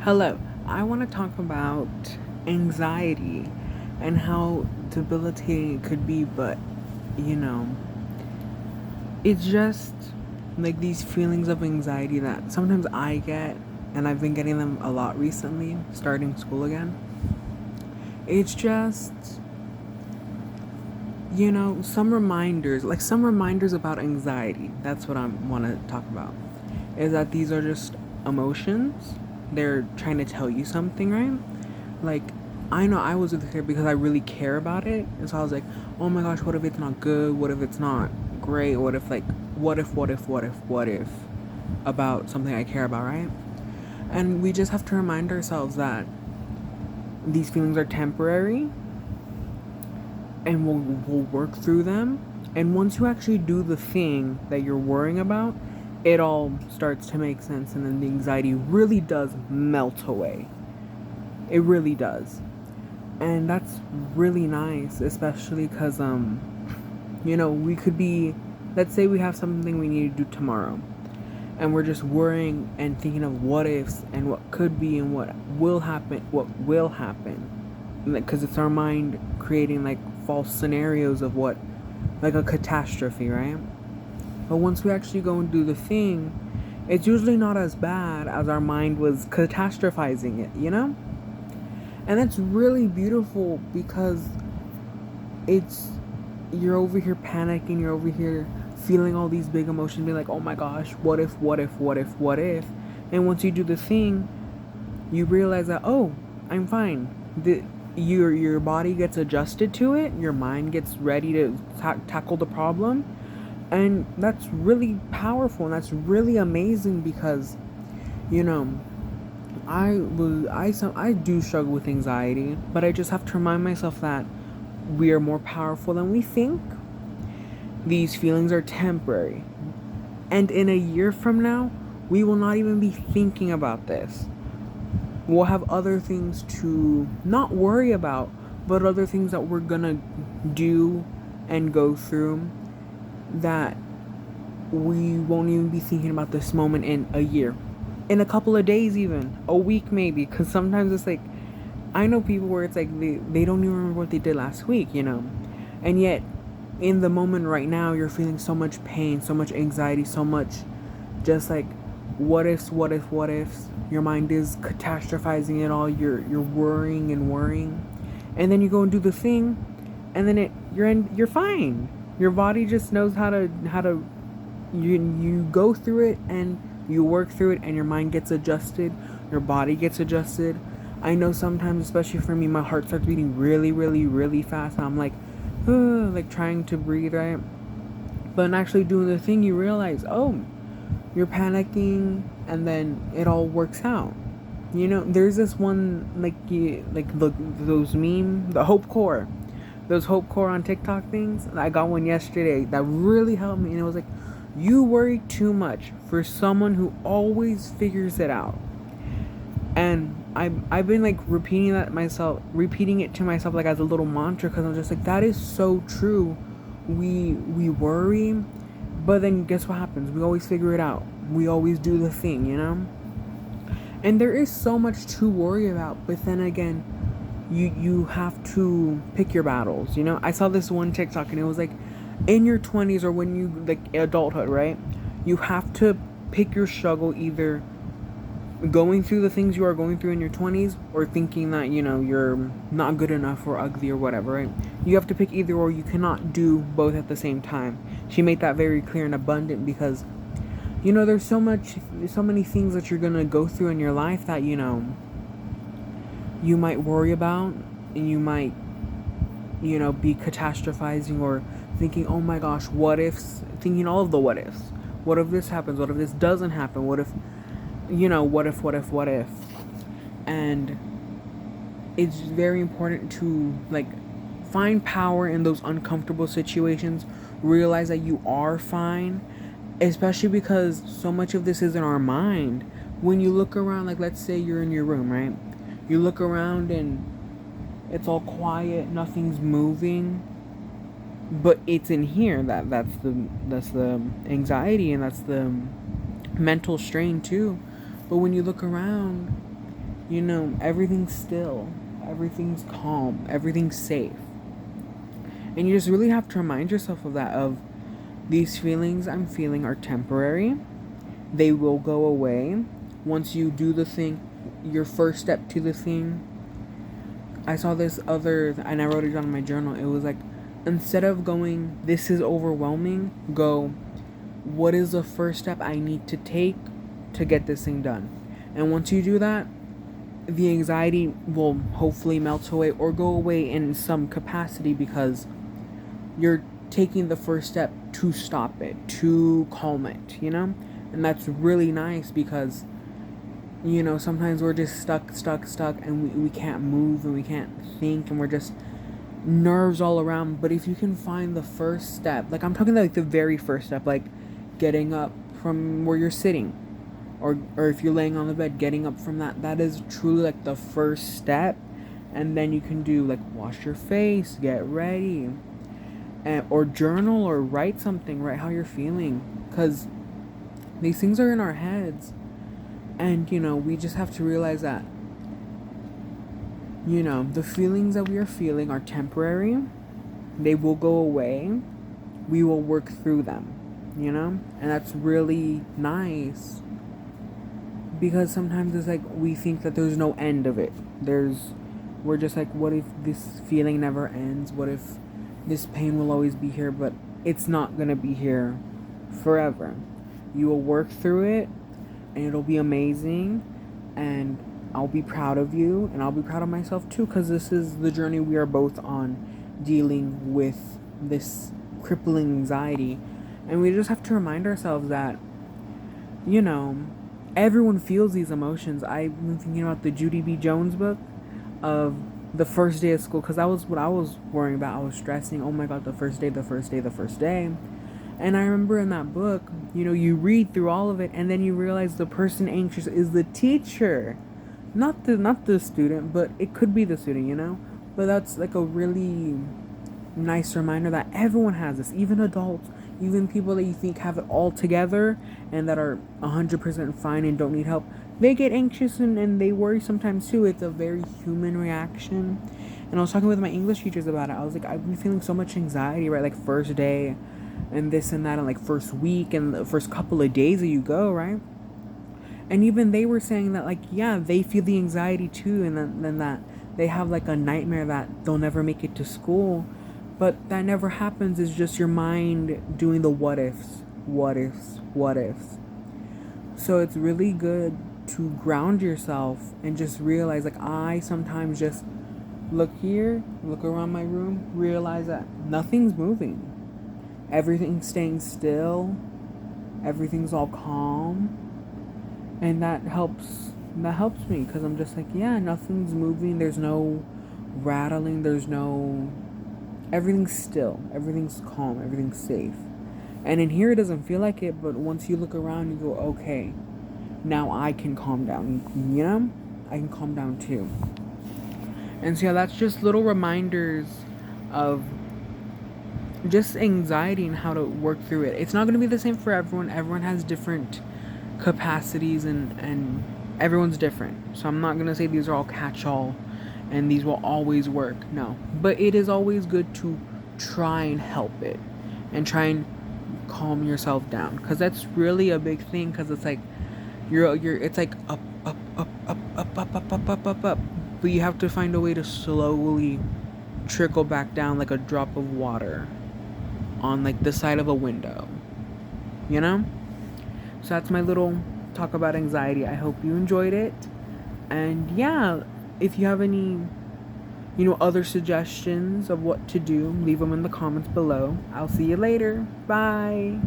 Hello, I want to talk about anxiety and how debilitating it could be, but you know, it's just like these feelings of anxiety that sometimes I get, and I've been getting them a lot recently, starting school again. It's just, some reminders about anxiety. That's what I want to talk about. Is that these are just emotions. They're trying to tell you something, right? Like, I know I was with her because I really care about it. And so I was like, oh my gosh, what if it's not good? What if it's not great? What if about something I care about, right? And we just have to remind ourselves that these feelings are temporary and we'll work through them. And once you actually do the thing that you're worrying about, it all starts to make sense, and then the anxiety really does melt away. It really does. And that's really nice, especially because we could be, let's say we have something we need to do tomorrow, and we're just worrying and thinking of what ifs and what could be and what will happen, because it's our mind creating like false scenarios of what, like a catastrophe, right? But once we actually go and do the thing, it's usually not as bad as our mind was catastrophizing it. And that's really beautiful because it's, you're over here panicking, you're over here feeling all these big emotions, being like, oh my gosh, what if? And once you do the thing, you realize that, oh, I'm fine. Your body gets adjusted to it, your mind gets ready to tackle the problem, and that's really powerful and that's really amazing because, you know, I do struggle with anxiety, but I just have to remind myself that we are more powerful than we think. These feelings are temporary. And in a year from now, we will not even be thinking about this. We'll have other things to not worry about, but other things that we're gonna do and go through that we won't even be thinking about this moment in a year. In a couple of days, even a week maybe, because sometimes it's like, I know people where it's like they don't even remember what they did last week. And yet in the moment right now you're feeling so much pain, so much anxiety, so much just like what ifs. Your mind is catastrophizing it all. You're worrying and worrying, and then you go and do the thing, and then you're fine. Your body just knows how to you go through it and you work through it, and your mind gets adjusted, your body gets adjusted. I know sometimes, especially for me, my heart starts beating really, really, really fast, and I'm like, like trying to breathe, right? But in actually doing the thing, you realize, oh, you're panicking, and then it all works out. There's this one the hope core, those hope core on TikTok things. I got one yesterday that really helped me, and it was like, you worry too much for someone who always figures it out. And I've been like repeating it to myself like as a little mantra, because I'm just like, that is so true. We worry, but then guess what happens? We always figure it out. We always do the thing. And there is so much to worry about, but then again, you have to pick your battles. I saw this one TikTok, and it was like, in your 20s, or when you like adulthood, right? You have to pick your struggle, either going through the things you are going through in your 20s, or thinking that you're not good enough or ugly or whatever, right? You have to pick either or. You cannot do both at the same time. She made that very clear and abundant, because there's so many things that you're gonna go through in your life that you might worry about, and you might be catastrophizing or thinking, oh my gosh, what ifs, thinking all of the what ifs. What if this happens? What if this doesn't happen? What if what if? And it's very important to like find power in those uncomfortable situations. Realize that you are fine, especially because so much of this is in our mind. When you look around, like let's say you're in your room, right? You look around and it's all quiet, nothing's moving, but it's in here that's the anxiety, and that's the mental strain too. But when you look around, Everything's still, everything's calm, everything's safe. And you just really have to remind yourself of that, of these feelings I'm feeling are temporary. They will go away once you do the thing, your first step to the thing. I saw this other, and I wrote it down in my journal. It was like, instead of going, this is overwhelming, go, what is the first step I need to take to get this thing done? And once you do that, the anxiety will hopefully melt away or go away in some capacity, because you're taking the first step to stop it, to calm it, And that's really nice, because, sometimes we're just stuck, and we can't move and we can't think, and we're just nerves all around. But if you can find the first step, like I'm talking like the very first step, like getting up from where you're sitting, or if you're laying on the bed, getting up from that is truly like the first step. And then you can do like wash your face, get ready, or journal, or write something, write how you're feeling, because these things are in our heads. And we just have to realize that the feelings that we are feeling are temporary. They will go away. We will work through them, and that's really nice. Because sometimes it's like we think that there's no end of it. We're just like, what if this feeling never ends? What if this pain will always be here? But it's not gonna be here forever. You will work through it, and it'll be amazing, and I'll be proud of you, and I'll be proud of myself too, because this is the journey we are both on, dealing with this crippling anxiety. And we just have to remind ourselves that everyone feels these emotions. I've been thinking about the Judy B. Jones book of the first day of school, because that was what I was worrying about. I was stressing, oh my god, the first day. And I remember in that book, you read through all of it, and then you realize the person anxious is the teacher, not the student, but it could be the student, But that's like a really nice reminder that everyone has this, even adults, even people that you think have it all together and that are 100% fine and don't need help. They get anxious and they worry sometimes too. It's a very human reaction. And I was talking with my English teachers about it. I was like, I've been feeling so much anxiety, right? Like first day and this and that, and like first week and the first couple of days that you go, right? And even they were saying that, like, yeah, they feel the anxiety too, and then that they have like a nightmare that they'll never make it to school. But that never happens. It's just your mind doing the what ifs. So it's really good to ground yourself and just realize, like, I sometimes just look here, look around my room, realize that nothing's moving. Everything's staying still. Everything's all calm. And that helps me, because I'm just like, yeah, nothing's moving. There's no rattling. Everything's still. Everything's calm. Everything's safe. And in here, it doesn't feel like it, but once you look around, you go, okay, now I can calm down. I can calm down too. And so, yeah, that's just little reminders of just anxiety and how to work through it. It's not going to be the same for everyone. Everyone has different capacities, and everyone's different. So I'm not going to say these are all catch-all and these will always work. No. But it is always good to try and help it and try and calm yourself down, because that's really a big thing, because it's like it's like up, but you have to find a way to slowly trickle back down, like a drop of water on like the side of a window, so that's my little talk about anxiety. I hope you enjoyed it, and yeah, if you have any other suggestions of what to do, leave them in the comments below. I'll see you later. Bye.